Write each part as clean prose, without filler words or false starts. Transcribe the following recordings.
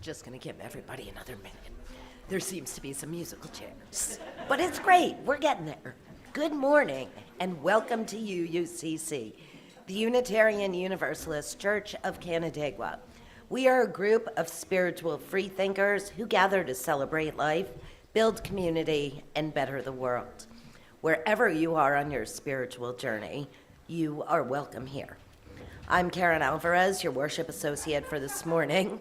Just gonna give everybody another minute. There seems to be some musical chairs. But it's great, we're getting there. Good morning, and welcome to UUCC, the Unitarian Universalist Church of Canandaigua. We are a group of spiritual freethinkers who gather to celebrate life, build community, and better the world. Wherever you are on your spiritual journey, you are welcome here. I'm Karen Alvarez, your worship associate for this morning.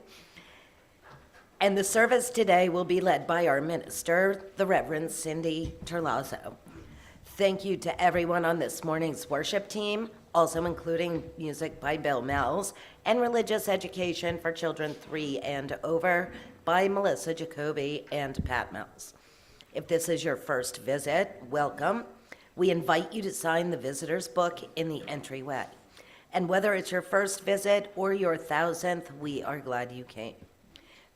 And the service today will be led by our minister, the Reverend Cindy Terlazzo. Thank you to everyone on this morning's worship team, also including music by Bill Mells, and religious education for children 3 and over by Melissa Jacoby and Pat Mells. If this is your first visit, welcome. We invite you to sign the visitor's book in the entryway. And whether it's your first visit or your 1,000th, we are glad you came.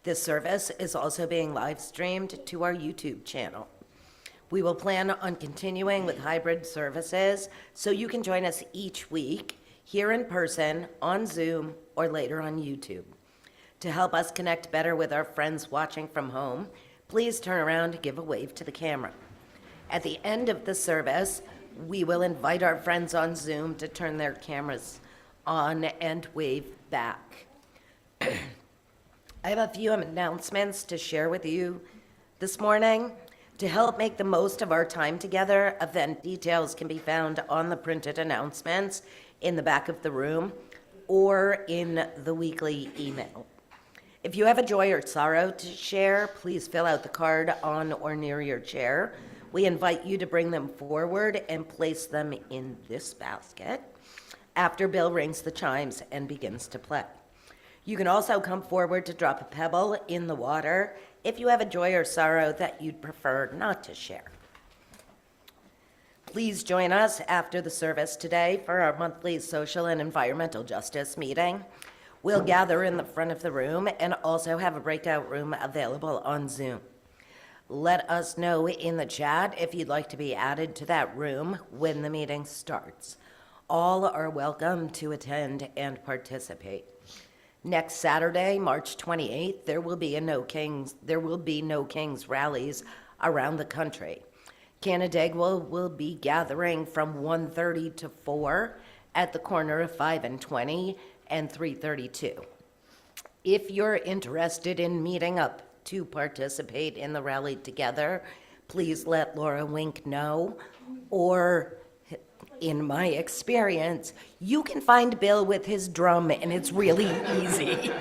This service is also being live streamed to our YouTube channel. We will plan on continuing with hybrid services, so you can join us each week here in person, on Zoom, or later on YouTube. To help us connect better with our friends watching from home, please turn around and give a wave to the camera. At the end of the service, we will invite our friends on Zoom to turn their cameras on and wave back. I have a few announcements to share with you this morning. To help make the most of our time together, event details can be found on the printed announcements in the back of the room or in the weekly email. If you have a joy or sorrow to share, please fill out the card on or near your chair. We invite you to bring them forward and place them in this basket after Bill rings the chimes and begins to play. You can also come forward to drop a pebble in the water if you have a joy or sorrow that you'd prefer not to share. Please join us after the service today for our monthly social and environmental justice meeting. We'll gather in the front of the room and also have a breakout room available on Zoom. Let us know in the chat if you'd like to be added to that room when the meeting starts. All are welcome to attend and participate. Next Saturday, March 28th, there will be No Kings rallies around the country. Canandaigua will be gathering from 1:30 to 4 at the corner of 5 and 20 and 332. If you're interested in meeting up to participate in the rally together, please let Laura Wink know, or in my experience, you can find Bill with his drum, and it's really easy.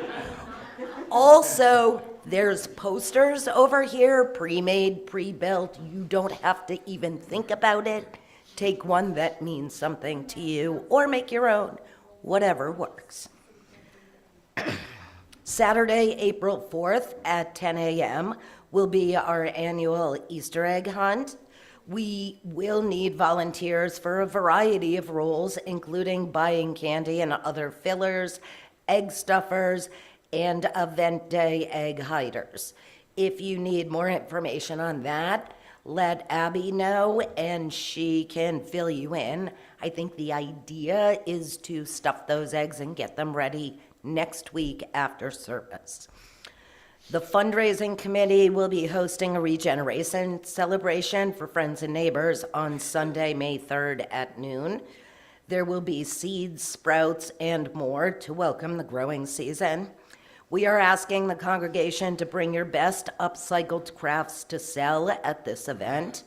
Also, there's posters over here, pre-made, pre-built. You don't have to even think about it. Take one that means something to you, or make your own, whatever works. Saturday, April 4th at 10 a.m. will be our annual Easter egg hunt. We will need volunteers for a variety of roles, including buying candy and other fillers, egg stuffers, and event day egg hiders. If you need more information on that, let Abby know and she can fill you in. I think the idea is to stuff those eggs and get them ready next week after service. The fundraising committee will be hosting a regeneration celebration for friends and neighbors on Sunday, May 3rd at noon. There will be seeds, sprouts, and more to welcome the growing season. We are asking the congregation to bring your best upcycled crafts to sell at this event.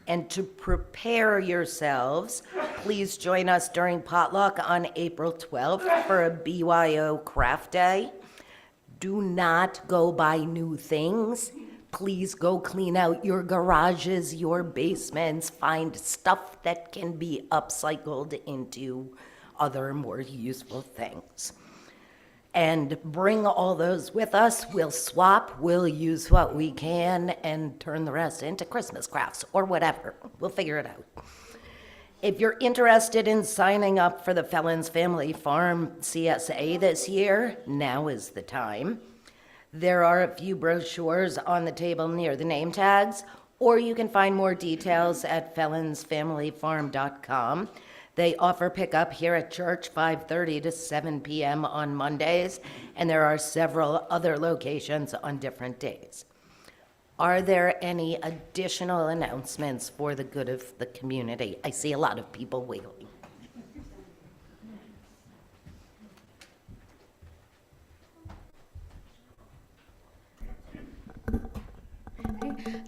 And to prepare yourselves, please join us during potluck on April 12th for a BYO craft day. Do not go buy new things. Please go clean out your garages, your basements, find stuff that can be upcycled into other more useful things. And bring all those with us. We'll swap, we'll use what we can, and turn the rest into Christmas crafts or whatever. We'll figure it out. If you're interested in signing up for the Felons Family Farm CSA this year, now is the time. There are a few brochures on the table near the name tags, or you can find more details at felonsfamilyfarm.com. They offer pickup here at church 5:30 to 7 p.m. on Mondays, and there are several other locations on different days. Are there any additional announcements for the good of the community? I see a lot of people waiting.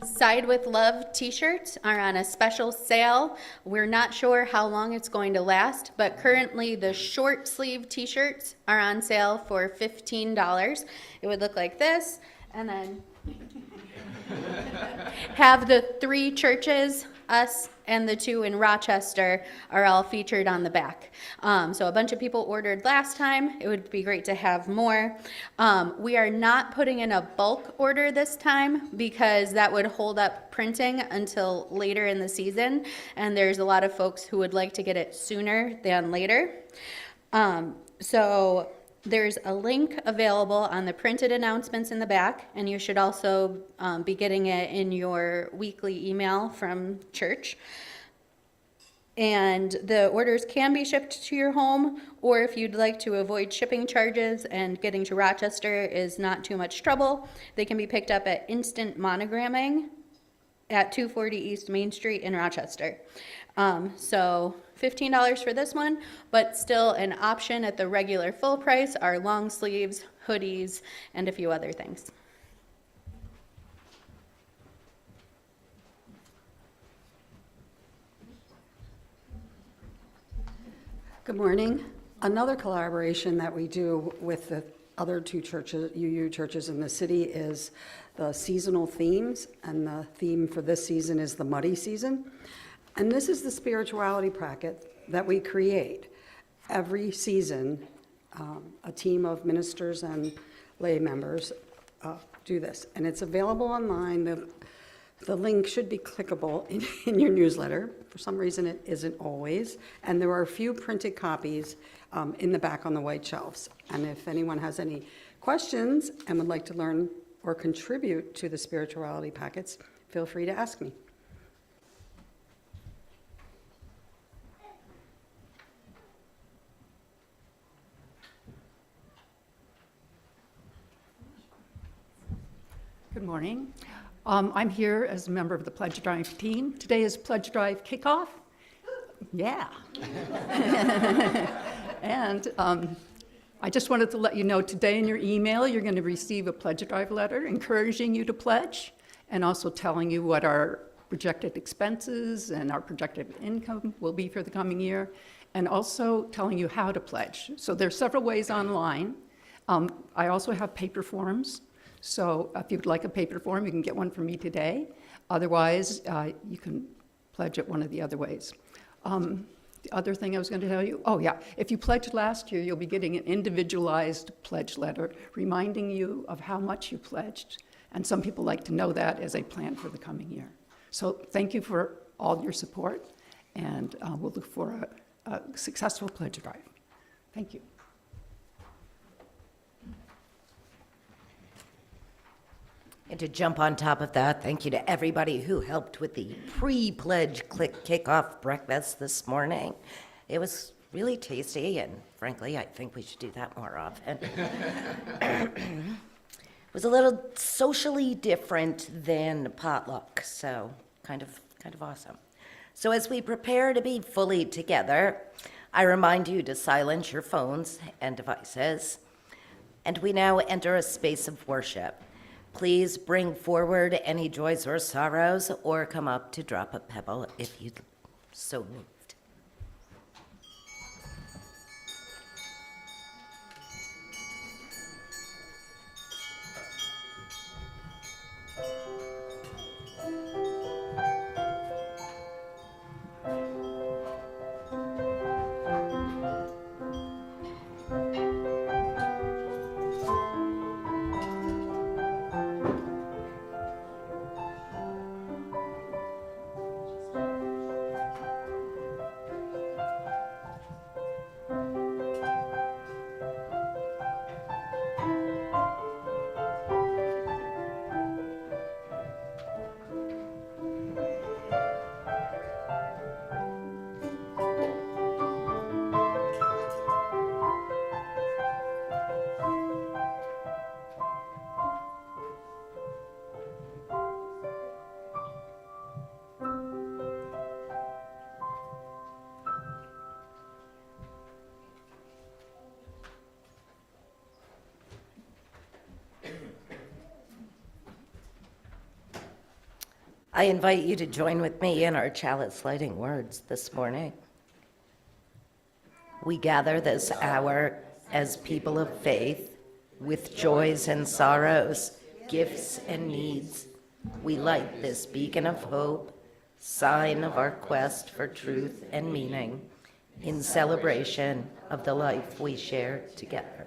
Side with Love t-shirts are on a special sale. We're not sure how long it's going to last, but currently the short sleeve t-shirts are on sale for $15. It would look like this, and then have the 3 churches, us and the 2 in Rochester, are all featured on the back. So a bunch of people ordered last time. It would be great to have more. We are not putting in a bulk order this time because that would hold up printing until later in the season, and there's a lot of folks who would like to get it sooner than later. So there's a link available on the printed announcements in the back, and you should also be getting it in your weekly email from church. And the orders can be shipped to your home, or if you'd like to avoid shipping charges and getting to Rochester is not too much trouble, they can be picked up at Instant Monogramming at 240 East Main Street in Rochester. So $15 for this one, but still an option at the regular full price are long sleeves, hoodies, and a few other things. Good morning. Another collaboration that we do with the other 2 churches, UU churches in the city, is the seasonal themes, and the theme for this season is the muddy season. And this is the spirituality packet that we create. Every season, a team of ministers and lay members do this, and it's available online. The link should be clickable in your newsletter. For some reason, it isn't always. And there are a few printed copies in the back on the white shelves. And if anyone has any questions and would like to learn or contribute to the spirituality packets, feel free to ask me. Good morning. I'm here as a member of the Pledge Drive team. Today is Pledge Drive kickoff. Yeah. And I just wanted to let you know today in your email you're going to receive a Pledge Drive letter encouraging you to pledge and also telling you what our projected expenses and our projected income will be for the coming year, and also telling you how to pledge. So there's several ways online. I also have paper forms. So if you'd like a paper form, you can get one from me today. Otherwise, you can pledge it one of the other ways. The other thing I was going to tell you, if you pledged last year, you'll be getting an individualized pledge letter reminding you of how much you pledged. And some people like to know that as they plan for the coming year. So thank you for all your support, and we'll look for a successful pledge drive. Thank you. And to jump on top of that, thank you to everybody who helped with the pre-pledge kickoff breakfast this morning. It was really tasty, and frankly, I think we should do that more often. It was a little socially different than potluck, so kind of awesome. So as we prepare to be fully together, I remind you to silence your phones and devices. And we now enter a space of worship. Please bring forward any joys or sorrows, or come up to drop a pebble if you'd so moved. I invite you to join with me in our chalice lighting words this morning. We gather this hour as people of faith, with joys and sorrows, gifts and needs. We light this beacon of hope, sign of our quest for truth and meaning, in celebration of the life we share together.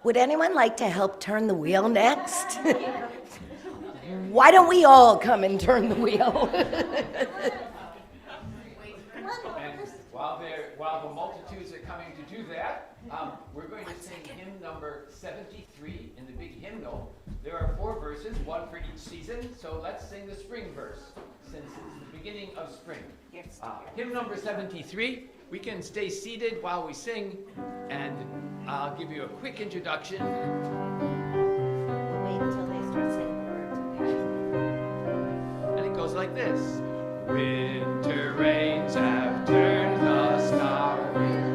Would anyone like to help turn the wheel next? Why don't we all come and turn the wheel? And while the multitudes are coming to do that, we're going to sing hymn number 73 in the big hymnal. There are 4 verses, one for each season, so let's sing the spring verse, since it's the beginning of spring. Hymn number 73. We can stay seated while we sing, and I'll give you a quick introduction. Wait until they start saying the words, okay? And it goes like this. Winter rains have turned the star,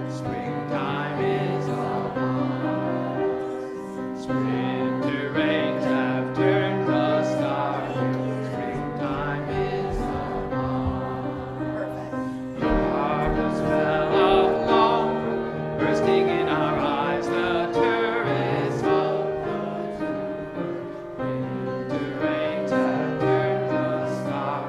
springtime is upon us. Winter rains have turned the star, springtime is upon us. The harvest fell along, bursting in our eyes, the tourist of the tour. Winter rains have turned the star,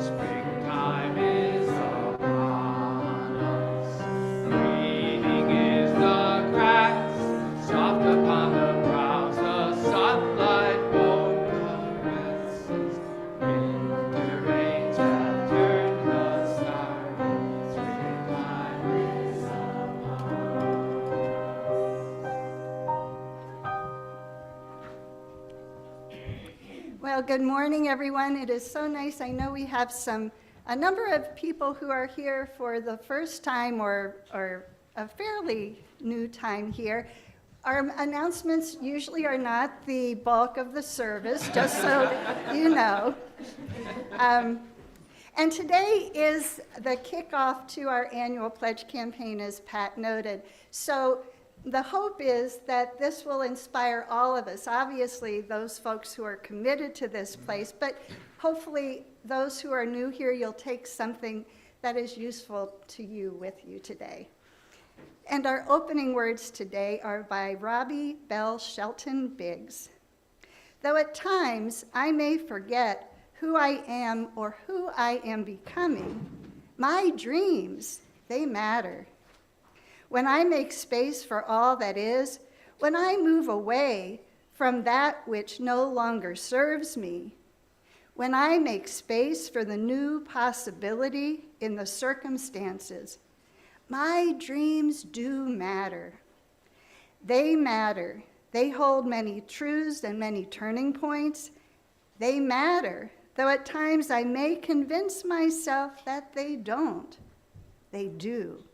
springtime is upon us. Greening is the grass, soft upon the brows, the sunlight won't caresses. Winter rains have turned the star, springtime is upon us. Well, good morning, everyone. It is so nice. I know we have a number of people who are here for the first time or a fairly new time here. Our announcements usually are not the bulk of the service, just so you know. And today is the kickoff to our annual pledge campaign, as Pat noted. So the hope is that this will inspire all of us, obviously those folks who are committed to this place, but hopefully those who are new here, you'll take something that is useful to you with you today. And our opening words today are by Robbie Bell Shelton Biggs. Though at times I may forget who I am or who I am becoming, my dreams, they matter. When I make space for all that is, when I move away from that which no longer serves me, when I make space for the new possibility in the circumstances, my dreams do matter. They matter. They hold many truths and many turning points. They matter, though at times I may convince myself that they don't. They do.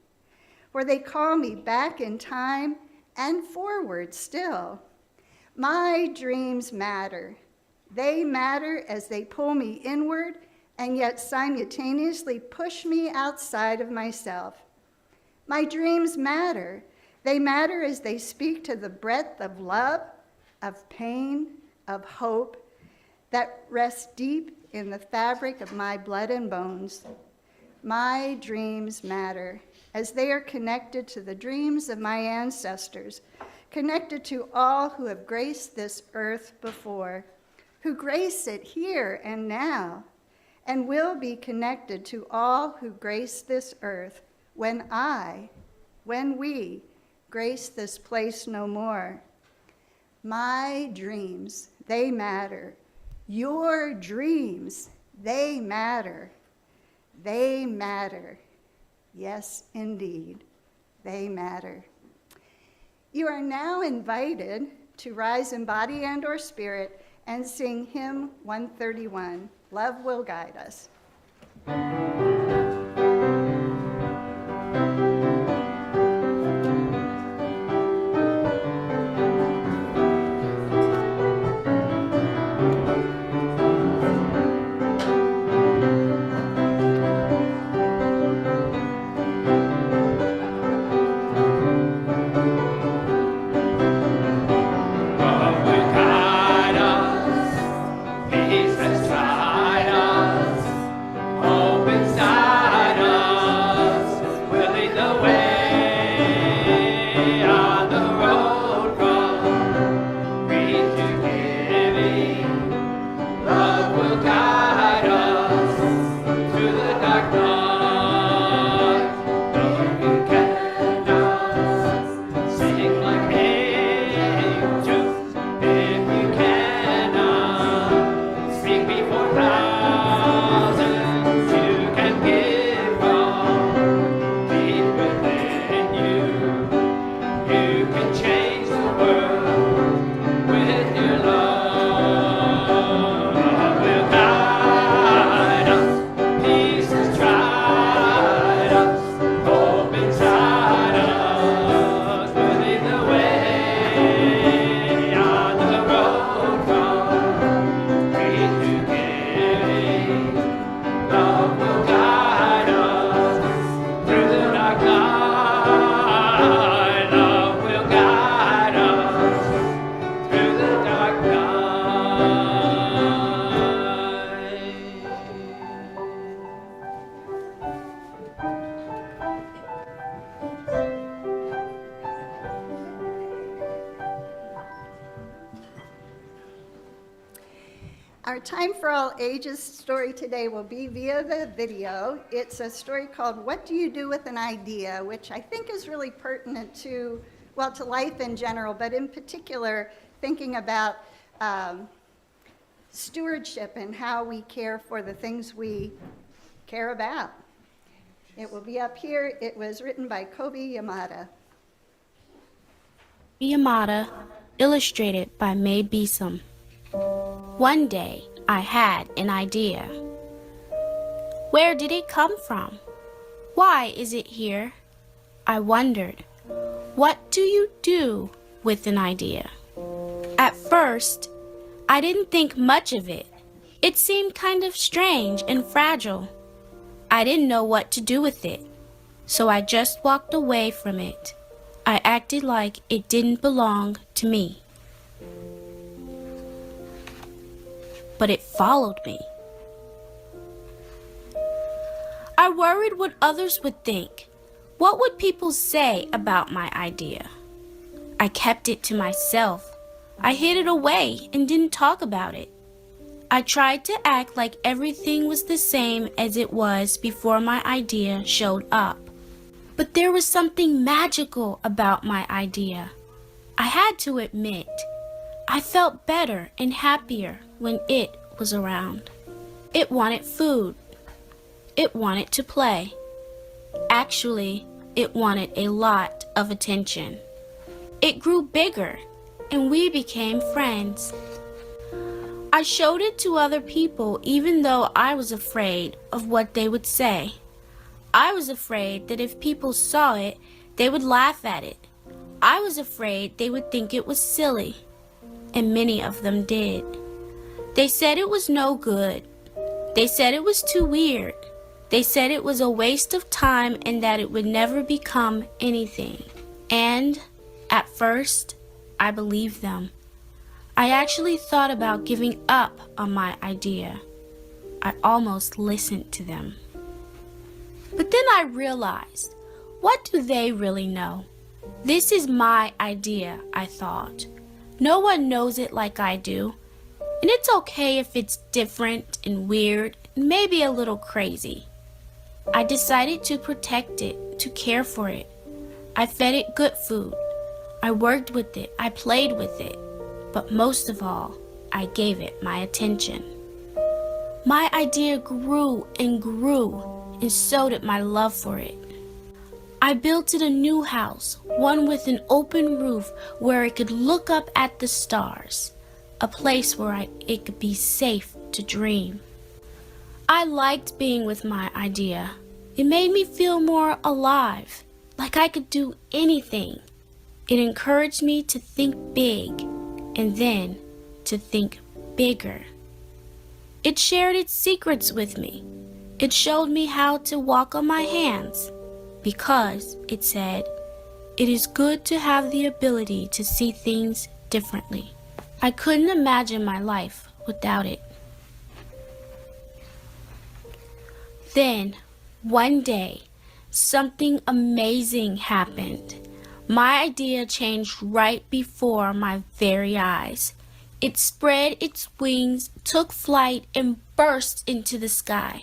For they call me back in time and forward still. My dreams matter. They matter as they pull me inward and yet simultaneously push me outside of myself. My dreams matter. They matter as they speak to the breadth of love, of pain, of hope that rests deep in the fabric of my blood and bones. My dreams matter as they are connected to the dreams of my ancestors, connected to all who have graced this earth before, who grace it here and now, and will be connected to all who grace this earth when we grace this place no more. My dreams, they matter. Your dreams, they matter. They matter. Yes, indeed, they matter. You are now invited to rise in body and or spirit and sing hymn 131, Love Will Guide Us. Love will guide Our Time for All Ages story today will be via the video. It's a story called What Do You Do with an Idea, which I think is really pertinent to, well, to life in general, but in particular, thinking about stewardship and how we care for the things we care about. It will be up here. It was written by Kobe Yamada. Yamada, illustrated by May Beeson. One day, I had an idea. Where did it come from? Why is it here? I wondered. What do you do with an idea? At first, I didn't think much of it. It seemed kind of strange and fragile. I didn't know what to do with it, so I just walked away from it. I acted like it didn't belong to me. But it followed me. I worried what others would think. What would people say about my idea? I kept it to myself. I hid it away and didn't talk about it. I tried to act like everything was the same as it was before my idea showed up. But there was something magical about my idea. I had to admit, I felt better and happier when it was around. It wanted food. It wanted to play. Actually, it wanted a lot of attention. It grew bigger, and we became friends. I showed it to other people even though I was afraid of what they would say. I was afraid that if people saw it, they would laugh at it. I was afraid they would think it was silly, and many of them did. They said it was no good. They said it was too weird. They said it was a waste of time and that it would never become anything. And at first, I believed them. I actually thought about giving up on my idea. I almost listened to them. But then I realized, what do they really know? This is my idea, I thought. No one knows it like I do. And it's okay if it's different and weird and maybe a little crazy. I decided to protect it, to care for it. I fed it good food. I worked with it. I played with it. But most of all, I gave it my attention. My idea grew, and so did my love for it. I built it a new house, one with an open roof where it could look up at the stars, a place where it could be safe to dream. I liked being with my idea. It made me feel more alive, like I could do anything. It encouraged me to think big, and then to think bigger. It shared its secrets with me. It showed me how to walk on my hands, because, it said, it is good to have the ability to see things differently. I couldn't imagine my life without it. Then, one day, something amazing happened. My idea changed right before my very eyes. It spread its wings, took flight, and burst into the sky.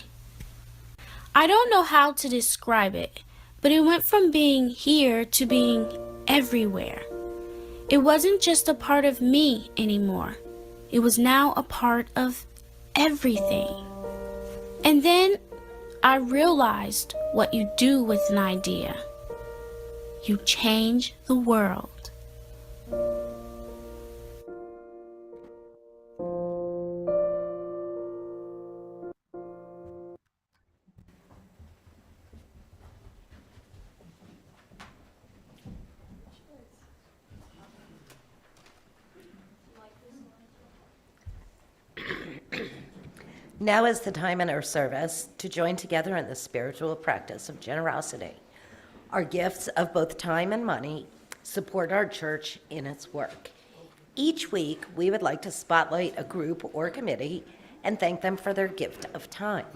I don't know how to describe it, but it went from being here to being everywhere. It wasn't just a part of me anymore. It was now a part of everything. And then I realized what you do with an idea. You change the world. Now is the time in our service to join together in the spiritual practice of generosity. Our gifts of both time and money support our church in its work. Each week, we would like to spotlight a group or committee and thank them for their gift of time.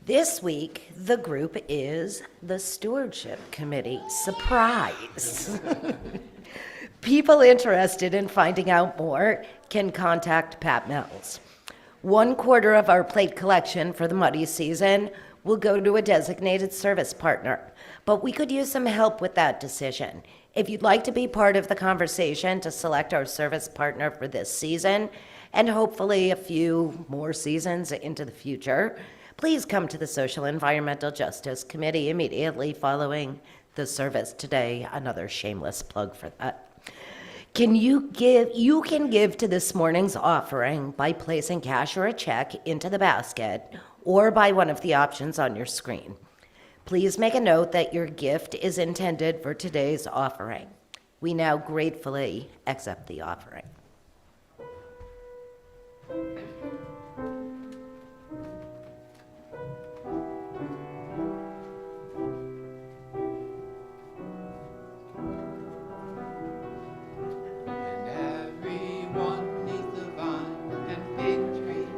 This week, the group is the Stewardship Committee. Surprise! People interested in finding out more can contact Pat Mills. 1/4 of our plate collection for the muddy season will go to a designated service partner, but we could use some help with that decision. If you'd like to be part of the conversation to select our service partner for this season, and hopefully a few more seasons into the future, please come to the Social Environmental Justice Committee immediately following the service today. Another shameless plug for that. You can give to this morning's offering by placing cash or a check into the basket or by one of the options on your screen. Please make a note that your gift is intended for today's offering. We now gratefully accept the offering. And everyone neath the vine and fig tree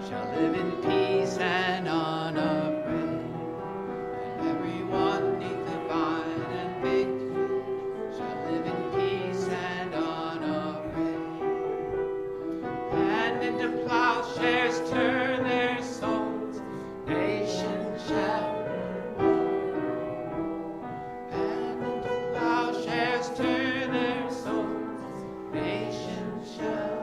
shall live in peace and unafraid. And everyone neath the vine and fig tree shall live in peace and unafraid. And into plowshares turn their souls, nations shall. And into plowshares turn their souls, nations shall.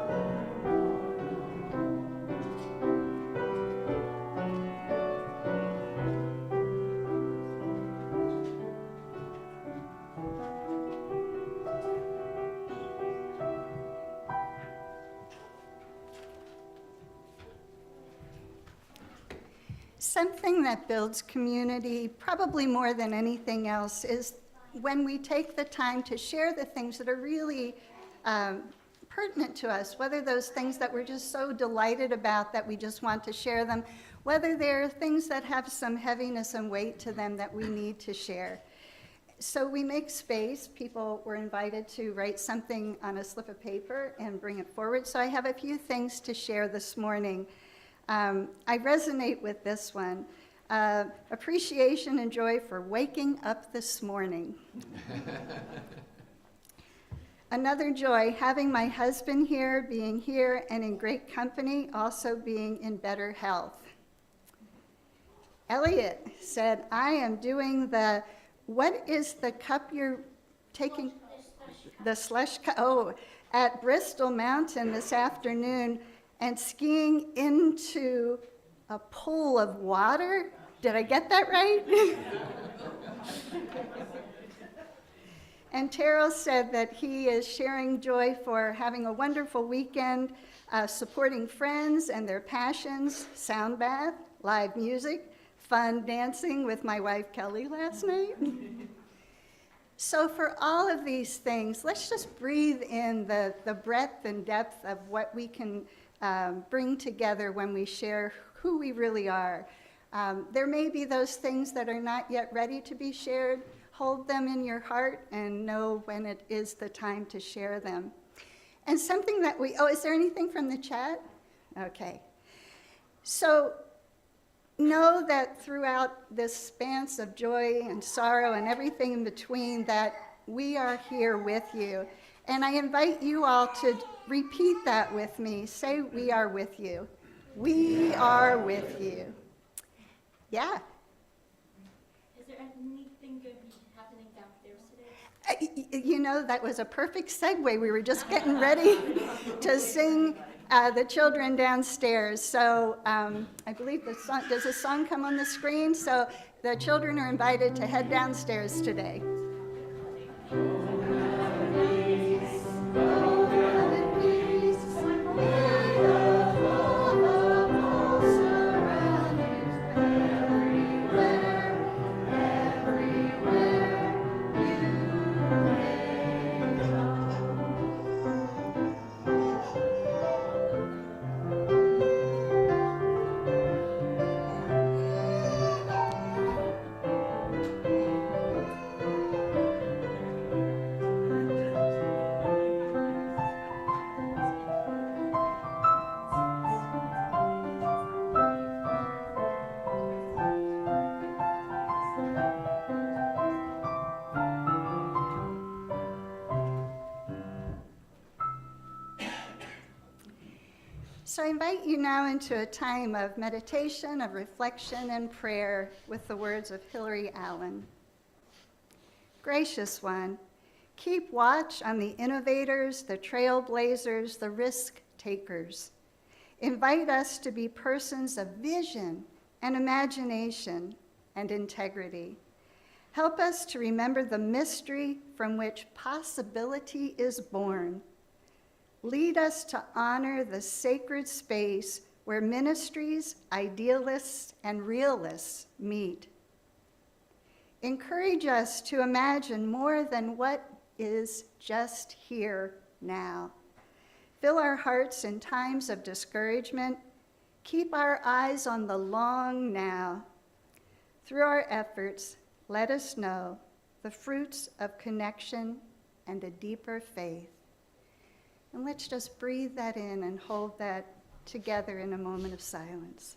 Something that builds community, probably more than anything else, is when we take the time to share the things that are really pertinent to us, whether those things that we're just so delighted about that we just want to share them, whether they're things that have some heaviness and weight to them that we need to share. So we make space. People were invited to write something on a slip of paper and bring it forward. So I have a few things to share this morning. I resonate with this one. Appreciation and joy for waking up this morning. Another joy, having my husband here, being here and in great company, also being in better health. Elliot said, I am doing what is the cup you're taking? The slush cup. Oh, at Bristol Mountain this afternoon, and skiing into a pool of water. Did I get that right? And Terrell said that he is sharing joy for having a wonderful weekend, supporting friends and their passions, sound bath, live music, fun dancing with my wife Kelly last night. So for all of these things, let's just breathe in the breadth and depth of what we can bring together when we share who we really are. There may be those things that are not yet ready to be shared. Hold them in your heart and know when it is the time to share them. And something that is there anything from the chat? Okay. So know that throughout this span of joy and sorrow and everything in between, that we are here with you. And I invite you all to repeat that with me. Say, we are with you. We are with you. Yeah. Is there anything good happening downstairs today? You know, that was a perfect segue. We were just getting ready to sing the children downstairs. So I believe does the song come on the screen? So the children are invited to head downstairs today. So I invite you now into a time of meditation, of reflection, and prayer with the words of Hilary Allen. Gracious One, keep watch on the innovators, the trailblazers, the risk takers. Invite us to be persons of vision and imagination and integrity. Help us to remember the mystery from which possibility is born. Lead us to honor the sacred space where ministries, idealists, and realists meet. Encourage us to imagine more than what is just here now. Fill our hearts in times of discouragement. Keep our eyes on the long now. Through our efforts, let us know the fruits of connection and a deeper faith. And let's just breathe that in and hold that together in a moment of silence.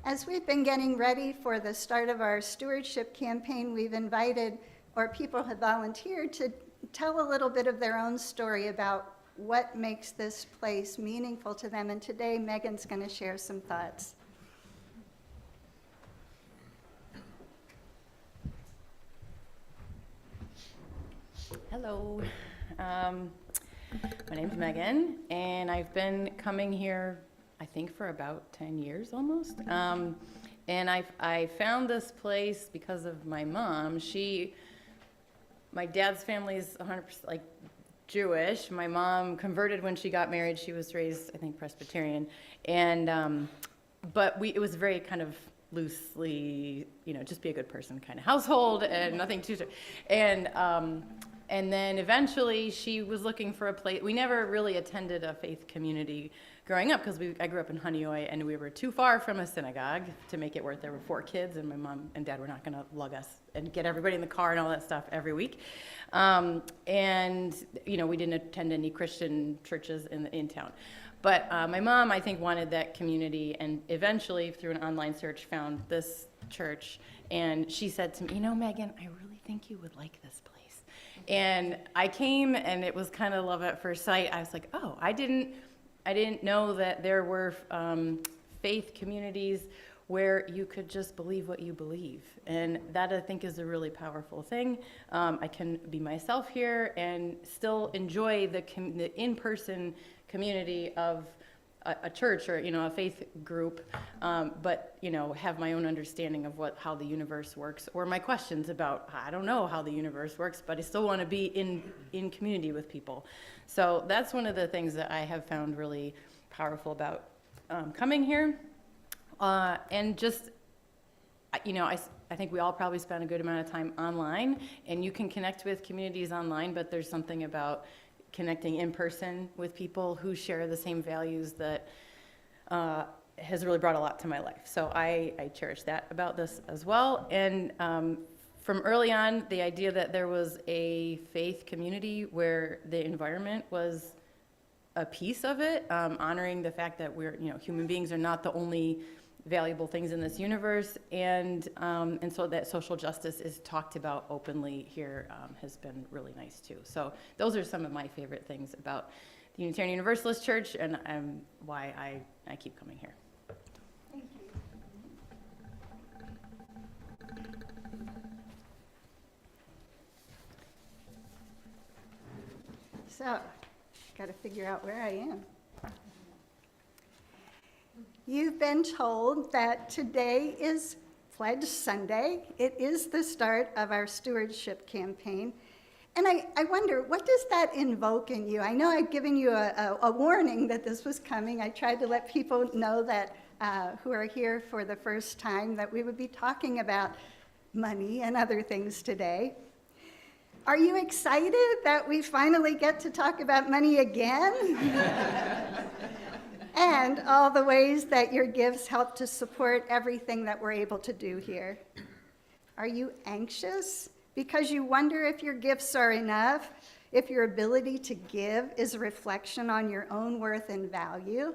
As we've been getting ready for the start of our stewardship campaign, we've invited, or people have volunteered, to tell a little bit of their own story about what makes this place meaningful to them. And today, Megan's going to share some thoughts. Hello. My name's Megan, and I've been coming here I think for about 10 years almost. And I found this place because of my mom. My dad's family is 100% like Jewish. My mom converted when she got married. She was raised, I think, Presbyterian. And, but it was very kind of loosely, just be a good person kind of household and nothing too, and then eventually she was looking for a place. We never really attended a faith community growing up because I grew up in Honeoye and we were too far from a synagogue to make it worth. There were 4 kids and my mom and dad were not going to lug us and get everybody in the car and all that stuff every week. And, we didn't attend any Christian churches in town. But my mom, I think, wanted that community and eventually through an online search found this church. And she said to me, Megan, I really think you would like this place. And I came and it was kind of love at first sight. I was like, oh, I didn't know that there were faith communities where you could just believe what you believe. And that, I think, is a really powerful thing. I can be myself here and still enjoy the in-person community of a church or, a faith group, but, have my own understanding of how the universe works, or my questions about, I don't know how the universe works, but I still want to be in community with people. So that's one of the things that I have found really powerful about coming here. And just, I think we all probably spend a good amount of time online, and you can connect with communities online, but there's something about connecting in person with people who share the same values that has really brought a lot to my life. So I cherish that about this as well. And from early on, the idea that there was a faith community where the environment was a piece of it, honoring the fact that we're, human beings are not the only valuable things in this universe, and so that social justice is talked about openly here has been really nice too. So those are some of my favorite things about the Unitarian Universalist Church, and why I keep coming here. Thank you. So, got to figure out where I am. You've been told that today is Pledge Sunday. It is the start of our stewardship campaign. And I wonder, what does that invoke in you? I know I've given you a warning that this was coming. I tried to let people know that who are here for the first time that we would be talking about money and other things today. Are you excited that we finally get to talk about money again? And all the ways that your gifts help to support everything that we're able to do here. Are you anxious because you wonder if your gifts are enough, if your ability to give is a reflection on your own worth and value?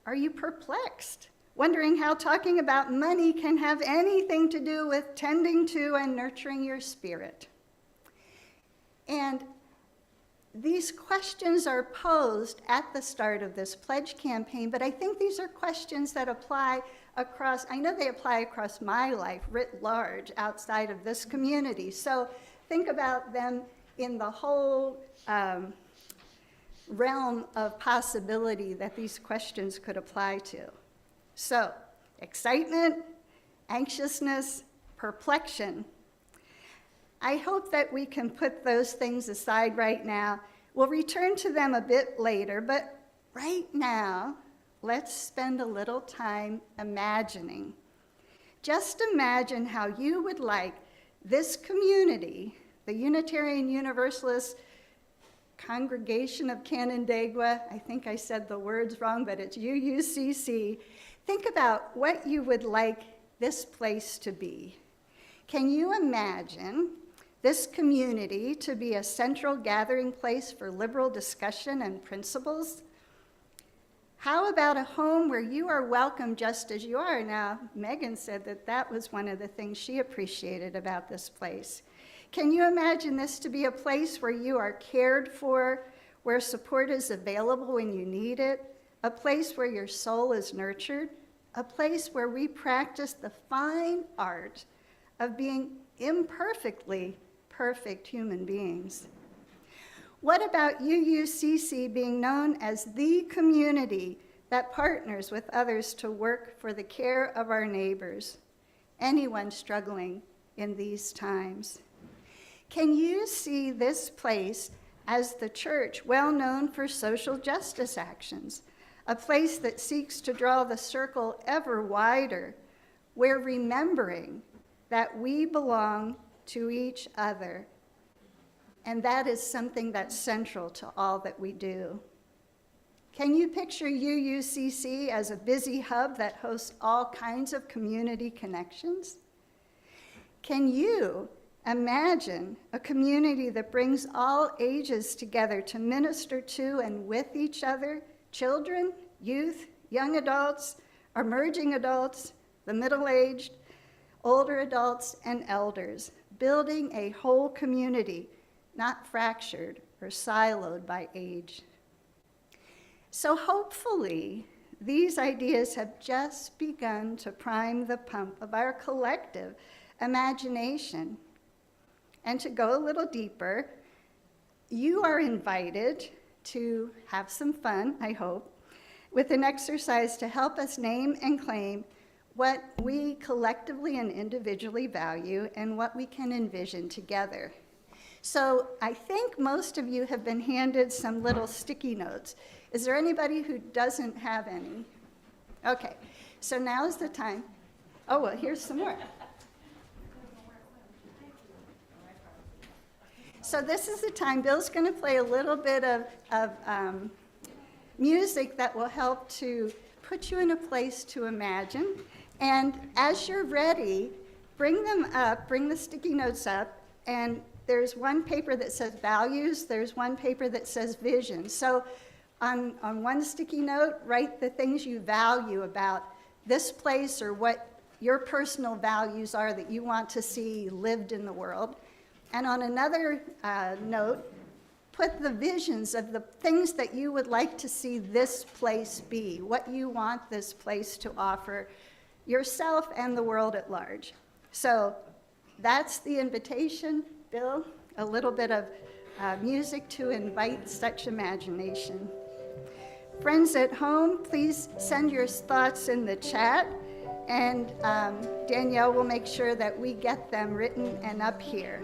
Are you perplexed, wondering how talking about money can have anything to do with tending to and nurturing your spirit? And these questions are posed at the start of this pledge campaign, but I think these are questions that apply across, I know they apply across my life writ large outside of this community. So think about them in the whole realm of possibility that these questions could apply to. So, excitement, anxiousness, perplexion. I hope that we can put those things aside right now. We'll return to them a bit later, but right now, let's spend a little time imagining. Just imagine how you would like this community, the Unitarian Universalist Congregation of Canandaigua, I think I said the words wrong, but it's UUCC. Think about what you would like this place to be. Can you imagine this community to be a central gathering place for liberal discussion and principles? How about a home where you are welcome just as you are? Now, Megan said that that was one of the things she appreciated about this place. Can you imagine this to be a place where you are cared for, where support is available when you need it, a place where your soul is nurtured, a place where we practice the fine art of being imperfectly perfect human beings? What about UUCC being known as the community that partners with others to work for the care of our neighbors, anyone struggling in these times? Can you see this place as the church well known for social justice actions, a place that seeks to draw the circle ever wider, where remembering that we belong to each other, and that is something that's central to all that we do? Can you picture UUCC as a busy hub that hosts all kinds of community connections? Can you imagine a community that brings all ages together to minister to and with each other, children, youth, young adults, emerging adults, the middle-aged, older adults, and elders, building a whole community, not fractured or siloed by age? So hopefully, these ideas have just begun to prime the pump of our collective imagination. And to go a little deeper, you are invited to have some fun, I hope, with an exercise to help us name and claim what we collectively and individually value and what we can envision together. So I think most of you have been handed some little sticky notes. Is there anybody who doesn't have any? Okay, so now is the time. Oh, well, here's some more. So this is the time. Bill's going to play a little bit of music that will help to put you in a place to imagine. And as you're ready, bring them up, bring the sticky notes up, and there's one paper that says values, there's one paper that says vision. So on one sticky note, write the things you value about this place or what your personal values are that you want to see lived in the world. And on another note, put the visions of the things that you would like to see this place be, what you want this place to offer yourself and the world at large. So that's the invitation. Bill, a little bit of music to invite such imagination. Friends at home, please send your thoughts in the chat, and Danielle will make sure that we get them written and up here.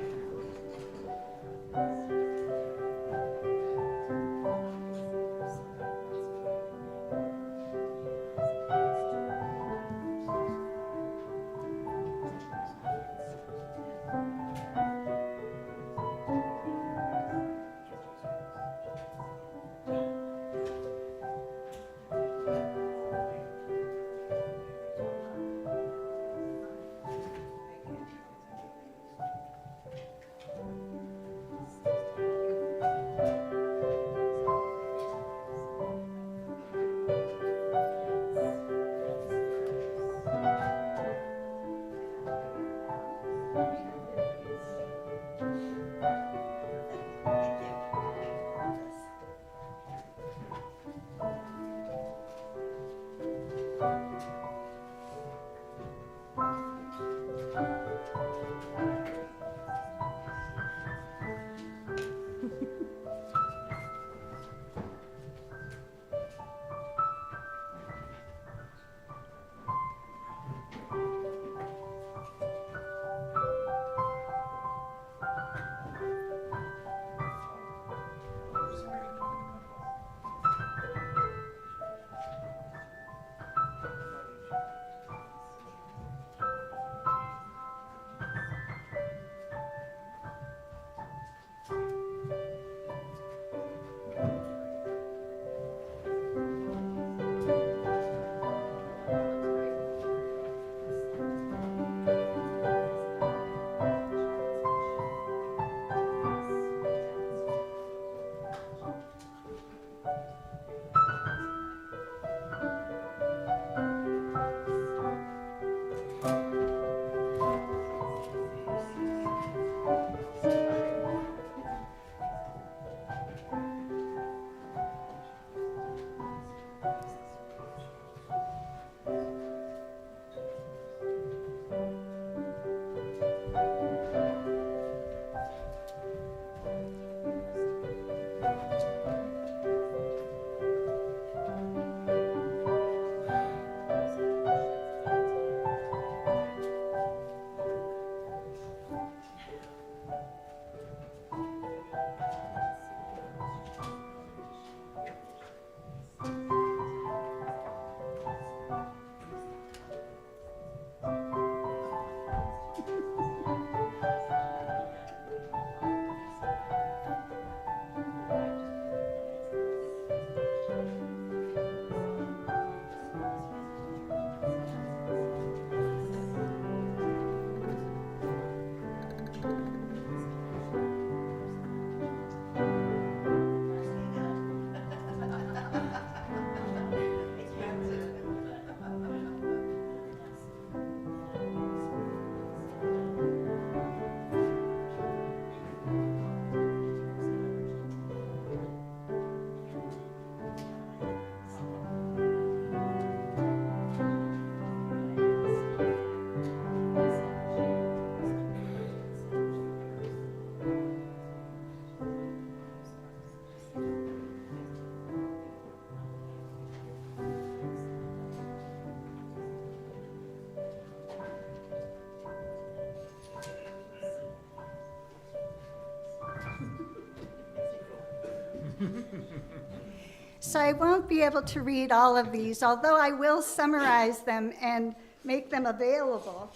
So I won't be able to read all of these, although I will summarize them and make them available.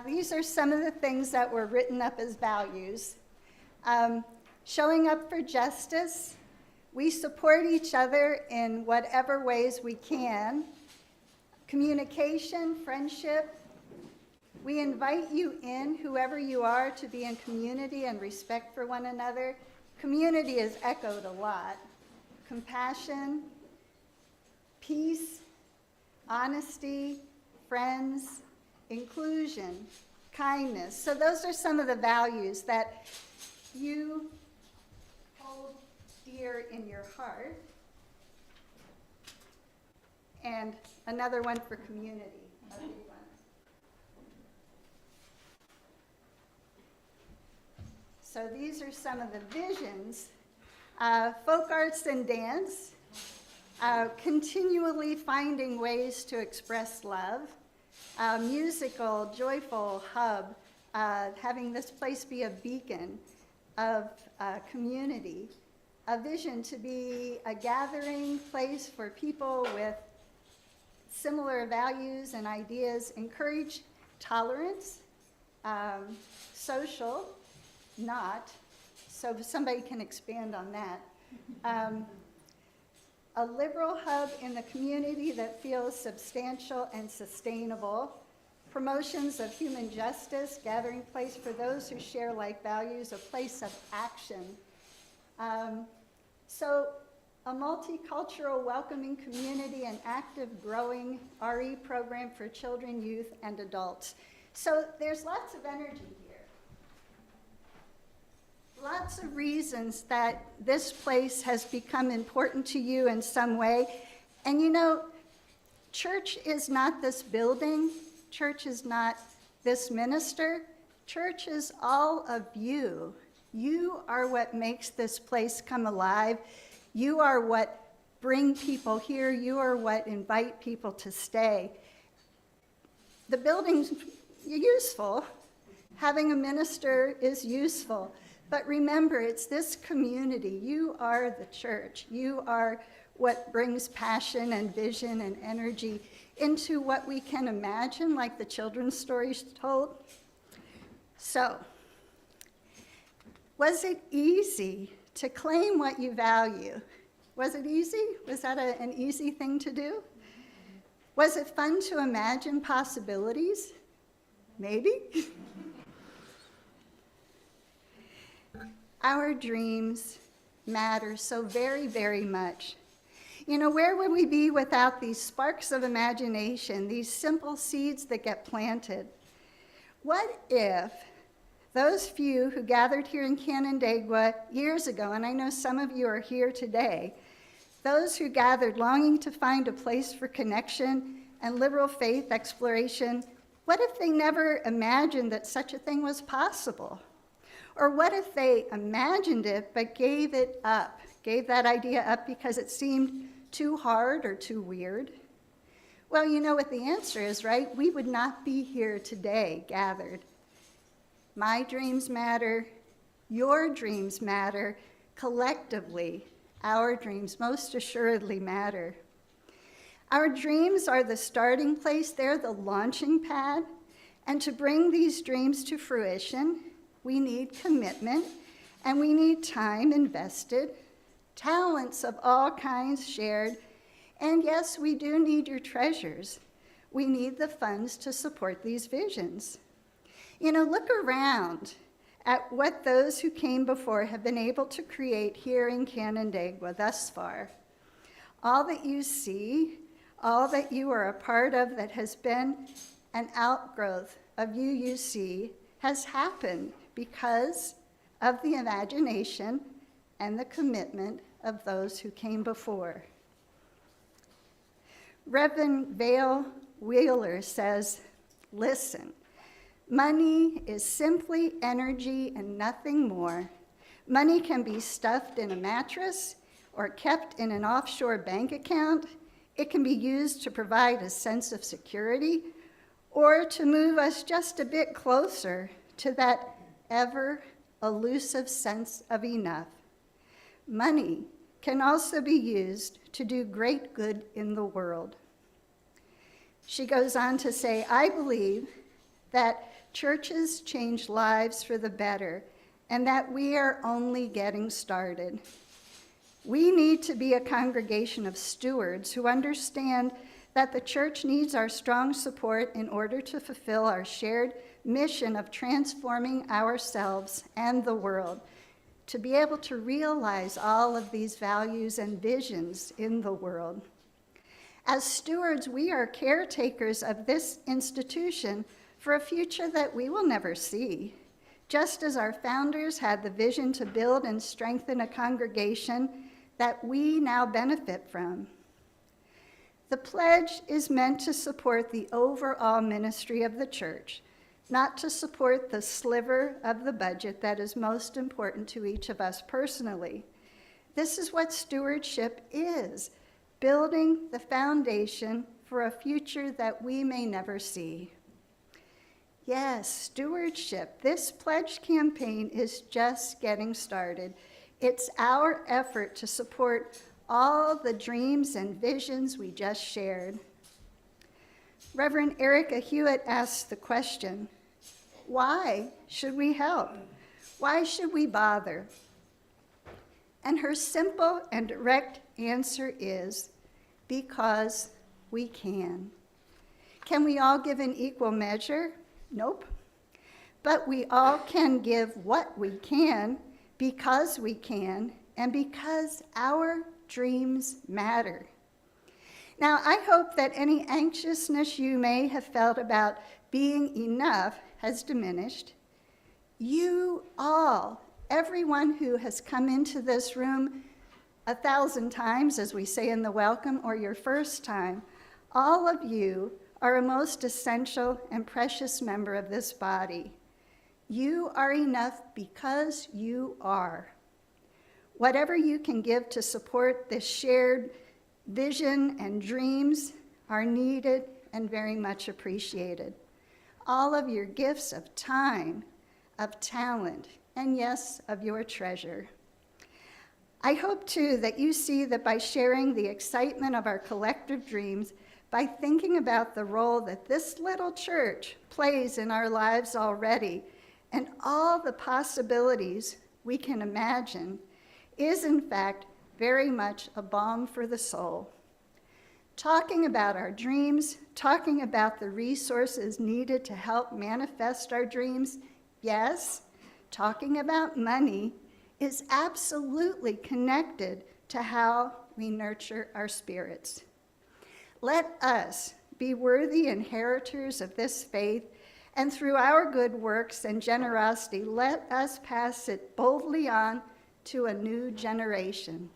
These are some of the things that were written up as values. Showing up for justice. We support each other in whatever ways we can. Communication, friendship. We invite you in, whoever you are, to be in community and respect for one another. Community is echoed a lot. Compassion, peace, honesty, friends, inclusion, kindness. So those are some of the values that you hold hold dear in your heart. And another one for community. A big one. So these are some of the visions. Folk arts and dance, continually finding ways to express love, musical, joyful hub, having this place be a beacon of community, a vision to be a gathering place for people with similar values and ideas, encourage tolerance, social, not, so somebody can expand on that. A liberal hub in the community that feels substantial and sustainable. Promotions of human justice, gathering place for those who share like values, a place of action. So a multicultural, welcoming community, an active, growing RE program for children, youth, and adults. So there's lots of energy here. Lots of reasons that this place has become important to you in some way. And you know, church is not this building. Church is not this minister. Church is all of you. You are what makes this place come alive. You are what bring people here. You are what invite people to stay. The building's useful. Having a minister is useful. But remember, it's this community. You are the church. You are what brings passion and vision and energy into what we can imagine, like the children's stories told. So, was it easy to claim what you value? Was it easy? Was that an easy thing to do? Was it fun to imagine possibilities? Maybe. Our dreams matter so very, very much. You know, where would we be without these sparks of imagination, these simple seeds that get planted? What if those few who gathered here in Canandaigua years ago, and I know some of you are here today, those who gathered longing to find a place for connection and liberal faith exploration, what if they never imagined that such a thing was possible? Or what if they imagined it but gave it up, gave that idea up because it seemed too hard or too weird? Well, you know what the answer is, right? We would not be here today gathered. My dreams matter, your dreams matter, collectively, our dreams most assuredly matter. Our dreams are the starting place, they're the launching pad, and to bring these dreams to fruition, we need commitment, and we need time invested, talents of all kinds shared, and yes, we do need your treasures. We need the funds to support these visions. You know, look around at what those who came before have been able to create here in Canandaigua thus far. All that you see, all that you are a part of that has been an outgrowth of UUC has happened because of the imagination and the commitment of those who came before. Reverend Vale Wheeler says, listen, money is simply energy and nothing more. Money can be stuffed in a mattress or kept in an offshore bank account. It can be used to provide a sense of security or to move us just a bit closer to that ever elusive sense of enough. Money can also be used to do great good in the world. She goes on to say, I believe that churches change lives for the better and that we are only getting started. We need to be a congregation of stewards who understand that the church needs our strong support in order to fulfill our shared mission of transforming ourselves and the world, to be able to realize all of these values and visions in the world. As stewards, we are caretakers of this institution for a future that we will never see. just as our founders had the vision to build and strengthen a congregation that we now benefit from. The pledge is meant to support the overall ministry of the church, not to support the sliver of the budget that is most important to each of us personally. This is what stewardship is, building the foundation for a future that we may never see. Yes, stewardship. This pledge campaign is just getting started. It's our effort to support all the dreams and visions we just shared. Reverend Erica Hewitt asked the question, why should we help? Why should we bother? And her simple and direct answer is, because we can. Can we all give in equal measure? Nope. But we all can give what we can because we can and because our dreams matter. Now, I hope that any anxiousness you may have felt about being enough has diminished. You all, everyone who has come into this room 1,000 times, as we say in the welcome, or your first time, all of you are a most essential and precious member of this body. You are enough because you are. Whatever you can give to support this shared vision and dreams are needed and very much appreciated. All of your gifts of time, of talent, and yes, of your treasure. I hope too that you see that by sharing the excitement of our collective dreams, by thinking about the role that this little church plays in our lives already, and all the possibilities we can imagine, is in fact very much a balm for the soul. Talking about our dreams, talking about the resources needed to help manifest our dreams, yes, talking about money is absolutely connected to how we nurture our spirits. Let us be worthy inheritors of this faith, and through our good works and generosity, let us pass it boldly on to a new generation.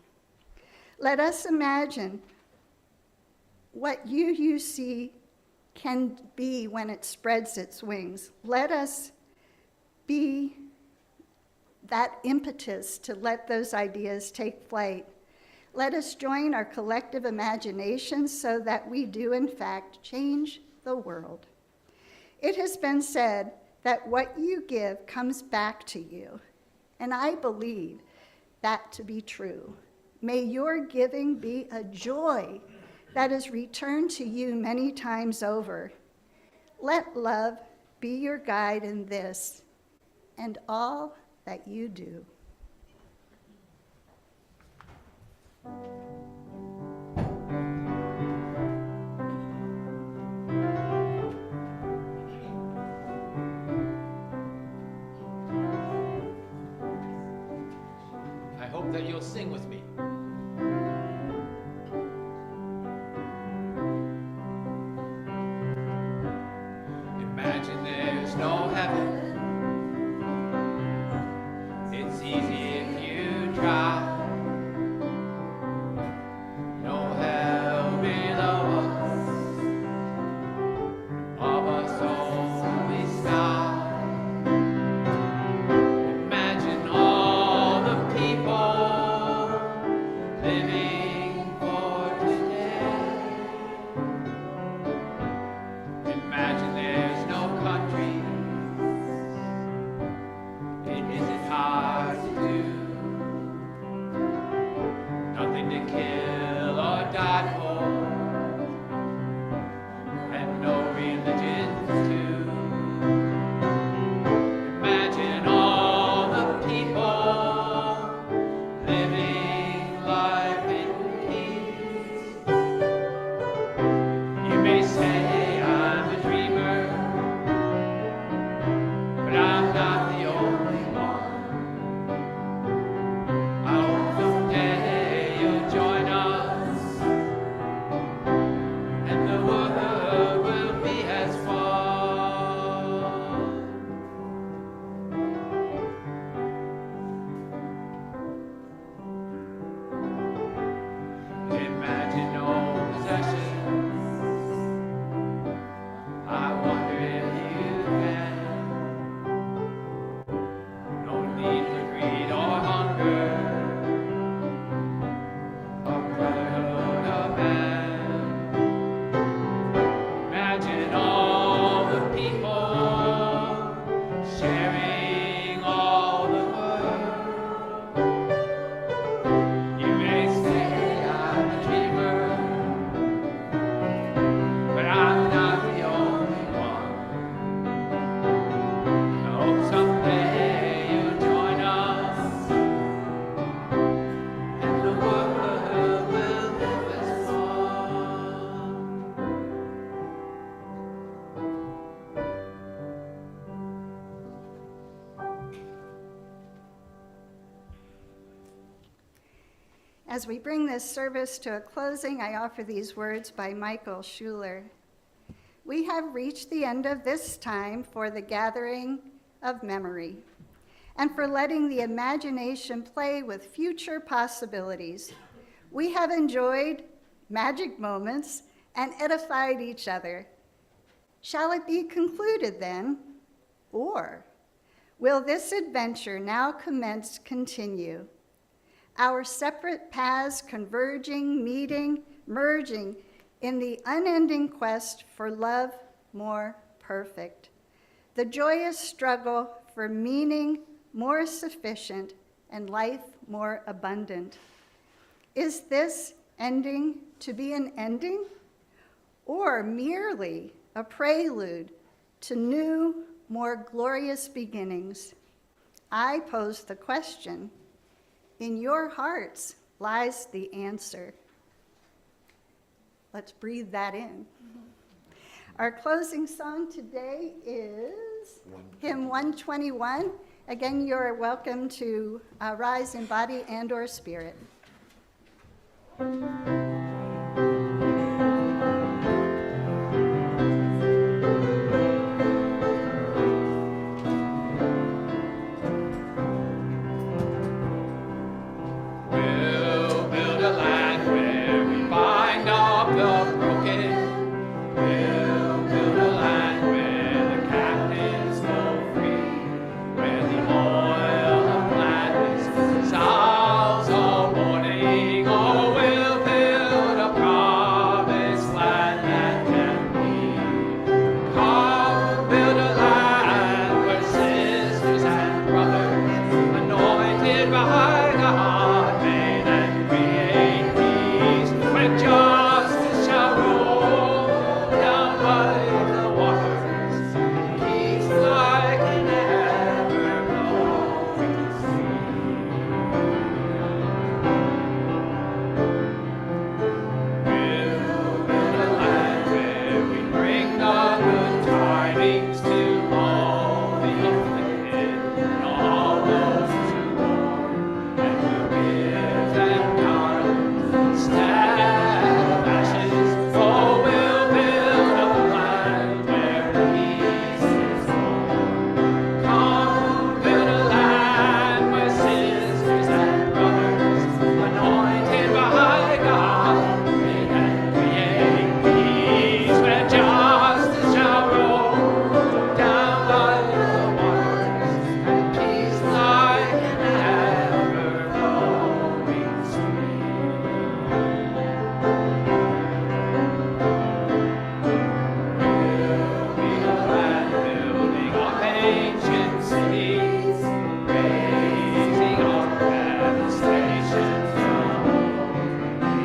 Let us imagine what UUC can be when it spreads its wings. Let us be that impetus to let those ideas take flight. Let us join our collective imaginations so that we do, in fact, change the world. It has been said that what you give comes back to you, and I believe that to be true. May your giving be a joy that is returned to you many times over. Let love be your guide in this and all that you do. I hope that you'll sing with me. Imagine there's no heaven. It's easy if you try. No hell below us. Of us only sky. Imagine all the people living for today. Imagine there's no country. It isn't hard to do. Nothing to kill or die for, and no religions too. Imagine all the people living life in peace. You may say I'm a dreamer. As we bring this service to a closing, I offer these words by Michael Schuler. We have reached the end of this time for the gathering of memory and for letting the imagination play with future possibilities. We have enjoyed magic moments and edified each other. Shall it be concluded then? Or will this adventure now commenced continue? Our separate paths converging, meeting, merging in the unending quest for love more perfect. The joyous struggle for meaning more sufficient and life more abundant. Is this ending to be an ending, or merely a prelude to new, more glorious beginnings? I pose the question. In your hearts lies the answer. Let's breathe that in. Our closing song today is hymn 121. Again, you're welcome to rise in body and or spirit. We'll build a land where we bind up the broken. We'll build a land where the captives go free, where the oil of gladness sounds all morning. Oh, we'll build a promised land that can be. Come, build a land where sisters and brothers, anointed by God, may then create peace, where justice shall roll down by the waters, peace like an ever-flowing We'll build a land where we bring the good tidings to all the afflicted and all those who mourn, and we'll give them garlands instead of ashes. Oh, we'll build a land where peace is born. Come, build a land where sisters and brothers, anointed by God, may then create peace, where justice shall roll down by the waters, and peace like an ever-flowing stream. We'll be a land building up ancient cities, raising up devastation from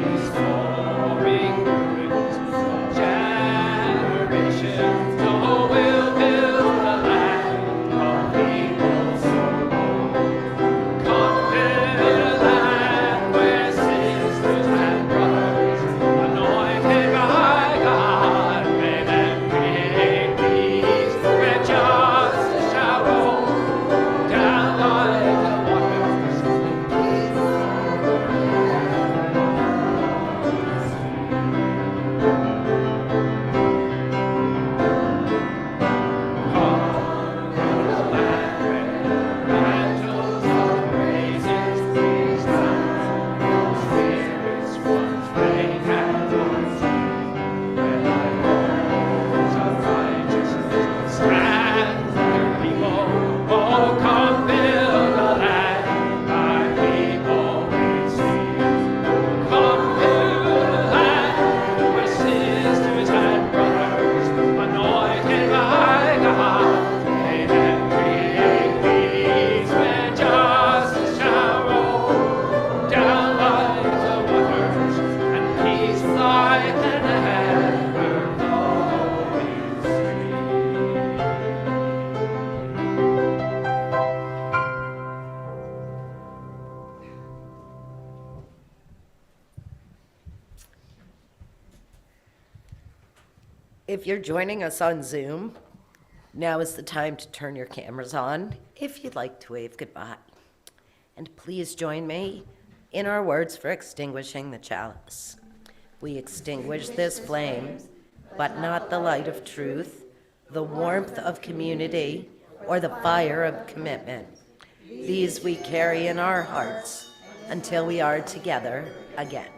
restoring ruins for generations. Oh, we'll build a land of people so bold. Come, build a land where sisters and brothers, anointed by God, may then create peace, where justice shall roll down like the waters, and peace Come, build a land where mantles of praises breeze down, spirits once vain and unseen, where thy walls of righteousness stand for your people. Oh, come, build a land thy people may see. Come, build a land where sisters and brothers, anointed by God, may then create peace, where justice shall roll down like the waters, and peace like an ever-flowing stream. If you're joining us on Zoom, now is the time to turn your cameras on if you'd like to wave goodbye. And please join me in our words for extinguishing the chalice. We extinguish this flame, but not the light of truth, the warmth of community, or the fire of commitment. These we carry in our hearts until we are together again.